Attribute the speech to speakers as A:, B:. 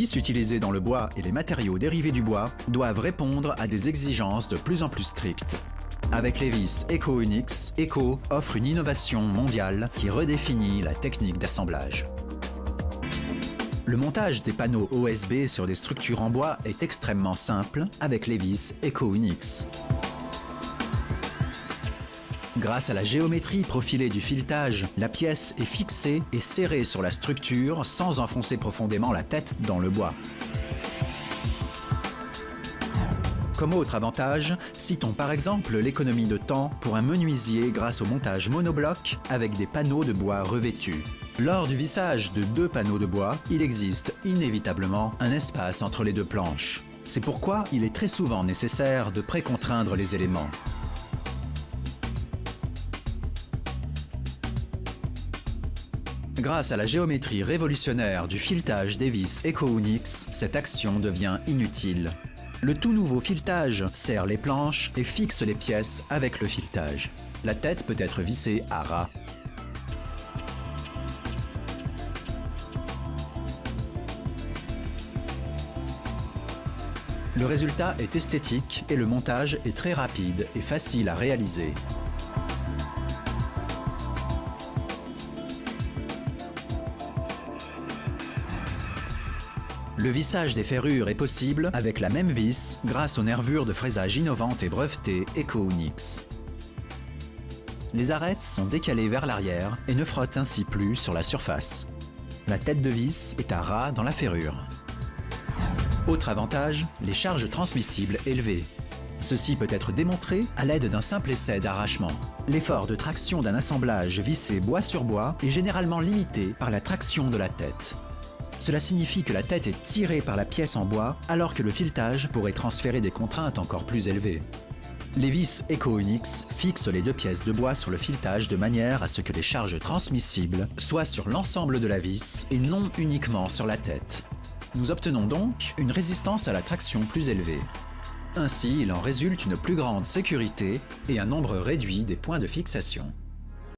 A: vis utilisées dans le bois et les matériaux dérivés du bois doivent répondre à des exigences de plus en plus strictes. Avec les vis EcoUnix, Eco offre une innovation mondiale qui redéfinit la technique d'assemblage. Le montage des panneaux OSB sur des structures en bois est extrêmement simple avec les vis EcoUnix. Grâce à la géométrie profilée du filetage, la pièce est fixée et serrée sur la structure sans enfoncer profondément la tête dans le bois. Comme autre avantage, citons par exemple l'économie de temps pour un menuisier grâce au montage monobloc avec des panneaux de bois revêtus. Lors du vissage de 2 panneaux de bois, il existe inévitablement un espace entre les 2 planches. C'est pourquoi il est très souvent nécessaire de précontraindre les éléments. Grâce à la géométrie révolutionnaire du filetage des vis EcoUnix, cette action devient inutile. Le tout nouveau filetage serre les planches et fixe les pièces avec le filetage. La tête peut être vissée à ras. Le résultat est esthétique et le montage est très rapide et facile à réaliser. Le vissage des ferrures est possible avec la même vis grâce aux nervures de fraisage innovantes et brevetées EcoUnix. Les arêtes sont décalées vers l'arrière et ne frottent ainsi plus sur la surface. La tête de vis est à ras dans la ferrure. Autre avantage, les charges transmissibles élevées. Ceci peut être démontré à l'aide d'un simple essai d'arrachement. L'effort de traction d'un assemblage vissé bois sur bois est généralement limité par la traction de la tête. Cela signifie que la tête est tirée par la pièce en bois, alors que le filetage pourrait transférer des contraintes encore plus élevées. Les vis EcoUnix fixent les 2 pièces de bois sur le filetage de manière à ce que les charges transmissibles soient sur l'ensemble de la vis et non uniquement sur la tête. Nous obtenons donc une résistance à la traction plus élevée. Ainsi, il en résulte une plus grande sécurité et un nombre réduit des points de fixation.